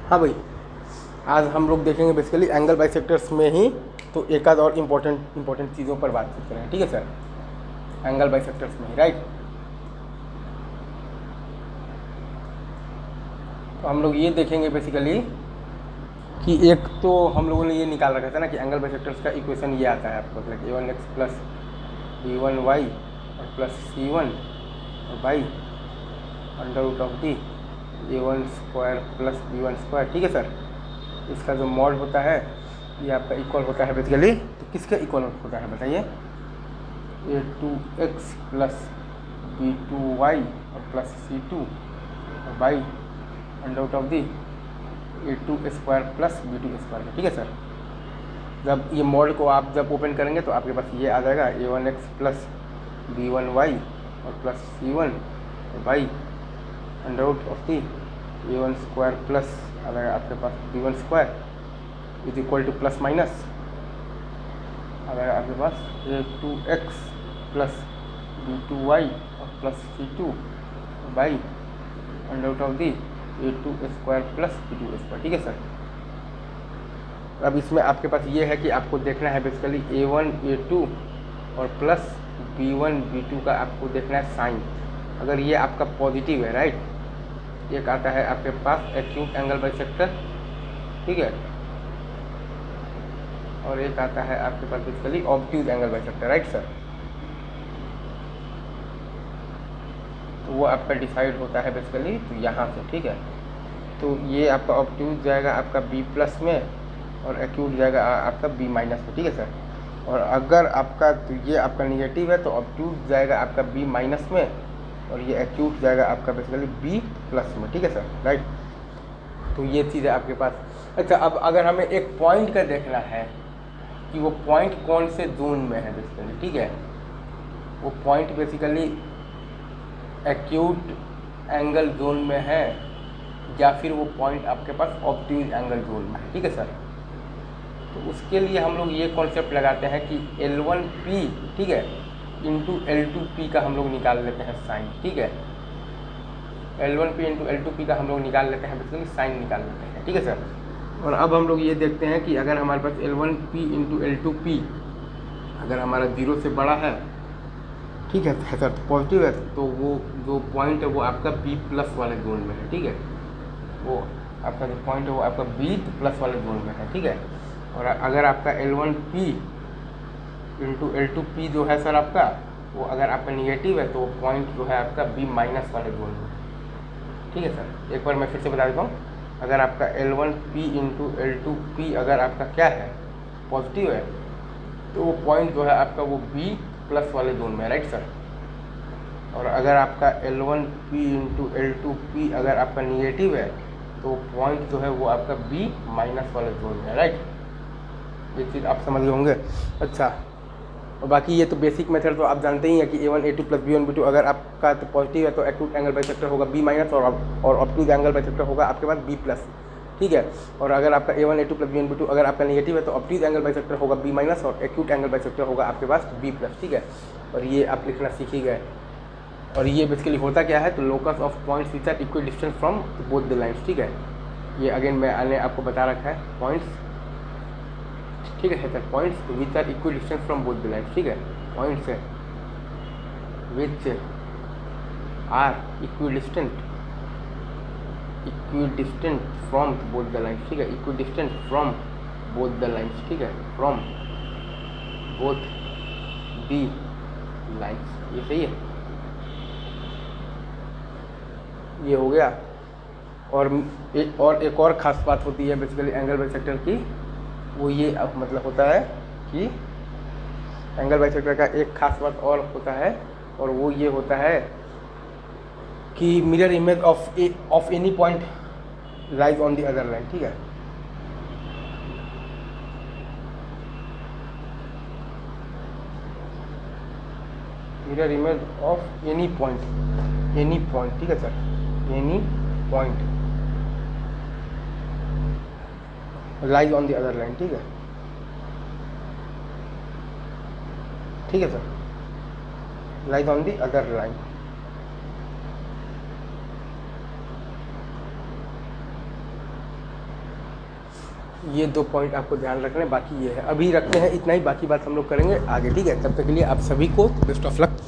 हाँ भाई, आज हम लोग देखेंगे बेसिकली एंगल बाइसेक्टर्स में ही, तो एक आध और इम्पोर्टेंट चीज़ों पर बातचीत करेंगे, ठीक है सर, एंगल बाइसेक्टर्स में ही, राइट। तो हम लोग ये देखेंगे बेसिकली कि एक तो हम लोगों ने ये निकाल रखा था ना कि एंगल बाइसेक्टर्स का इक्वेशन ये आता है आपको, लाइक a1x प्लस b1y और प्लस c1 और by under root of the a1 square plus b1 square, ठीक है सर। इसका जो मॉड होता है ये आपका इक्वल होता है बेसिकली, तो किसका इक्वल होता है बताइए, a2x प्लस b2y और प्लस c2 और by under root of the a2 square plus b2 square, ठीक है सर। जब ये मॉड को आप जब ओपन करेंगे तो आपके पास ये आ जाएगा a1x प्लस b1y और प्लस c1 और by under root of the a1 square plus आ जाएगा आपके पास b1 square is equal to plus minus आ जाएगा आपके पास a2x प्लस b2y और plus c2 by under root of the a2 square plus b2 square, ठीक है सर। अब इसमें आपके पास ये है कि आपको देखना है बेसिकली a1 a2 और प्लस b1 b2 का आपको देखना है साइन। अगर ये आपका पॉजिटिव है, राइट, एक आता है आपके पास एक्यूट एंगल बाइसेक्टर, ठीक है, और एक आता है आपके पास basically obtuse angle bisector, right sir. तो वो आपका डिसाइड होता है बेसिकली तो यहाँ से, ठीक है। तो ये आपका ऑब्ट्यूज जाएगा आपका b प्लस में और एक्यूट जाएगा आपका b माइनस में, ठीक है सर। और अगर आपका तो ये आपका निगेटिव है तो ऑब्ट्यूज जाएगा आपका b माइनस में और ये एक्यूट जाएगा आपका बेसिकली b प्लस में, ठीक है सर, राइट। तो ये चीज़ है आपके पास। अच्छा, अब अगर हमें एक पॉइंट का देखना है कि वो पॉइंट कौन से जोन में है बेसिकली, ठीक है, वो point basically acute angle zone में है या फिर वो पॉइंट आपके पास ऑब्ट्यूज एंगल जोन में है, ठीक है सर। तो उसके लिए हम लोग ये कॉन्सेप्ट लगाते हैं कि L1P, ठीक है, इंटू L2P का हम लोग निकाल लेते हैं साइन, ठीक है। L1P इंटू L2P का हम लोग निकाल लेते हैं, बेसिकली साइन निकाल लेते हैं, ठीक है सर। और अब हम लोग ये देखते हैं कि अगर हमारे पास L1P इंटू L2P अगर हमारा 0 से बड़ा है, ठीक है सर, तो पॉजिटिव है, तो वो जो पॉइंट है वो आपका B प्लस वाले जोन में है, ठीक है। वो आपका जो पॉइंट है वो आपका B प्लस वाले जोन में है, ठीक है। और अगर आपका L1P इंटू L2P जो है सर आपका, वो अगर आपका निगेटिव है तो वो पॉइंट जो है आपका B माइनस वाले जोन में, ठीक है सर। एक बार मैं फिर से बता देता हूँ, अगर आपका L1P इंटू L2P अगर आपका क्या है, पॉजिटिव है, तो वो पॉइंट जो है आपका वो B प्लस वाले जोन में है, राइट सर। और अगर आपका L1P इंटू L2P अगर आपका निगेटिव है तो पॉइंट जो है वो आपका B माइनस वाले जोन में है, राइट। ये चीज़ आप समझ गए होंगे। अच्छा, और बाकी ये तो बेसिक मेथड तो आप जानते ही हैं कि A1 A2 plus B1 B2 अगर आपका तो पॉजिटिव है तो एक्यूट एंगल बाइसेक्टर होगा B माइनस और ऑब्ट्यूज एंगल बाइसेक्टर होगा आपके पास B प्लस, ठीक है। और अगर आपका A1 A2 plus B1 B2 अगर आपका नेगेटिव है तो ऑब्ट्यूज एंगल बाइसेक्टर होगा B माइनस और एक्यूट एंगल बाइसेक्टर होगा आपके पास B प्लस, ठीक है। और ये आप लिखना सीख ही गए। और ये बेसिकली होता क्या है, तो locus of points which are equal distance from both the lines, ठीक है। ये अगेन मैंने आपको बता रखा है पॉइंट्स, ठीक है sir, points which are equal distance from both the lines, ठीक है। पॉइंट्स है which are equidistant from both the lines, ठीक है, equidistant from both the lines, ठीक है, फ्रॉम बोथ दी लाइन्स, ये सही है, ये हो गया। और एक और ख़ास बात होती है बेसिकली एंगल बाइसेक्टर की, वो ये अब मतलब होता है कि एंगल बाइसेक्टर का एक खास बात और होता है, और वो ये होता है कि mirror image of any point lies on the other line, ठीक है। Mirror image of any point, ठीक है sir, any point lies on the other line, ठीक है, ठीक है sir, lies on the other line. ये 2 पॉइंट आपको ध्यान रखना है, बाकी ये है। अभी रखते हैं इतना ही, बाकी बात हम लोग करेंगे आगे, ठीक है। तब तक के लिए आप सभी को बेस्ट ऑफ लक।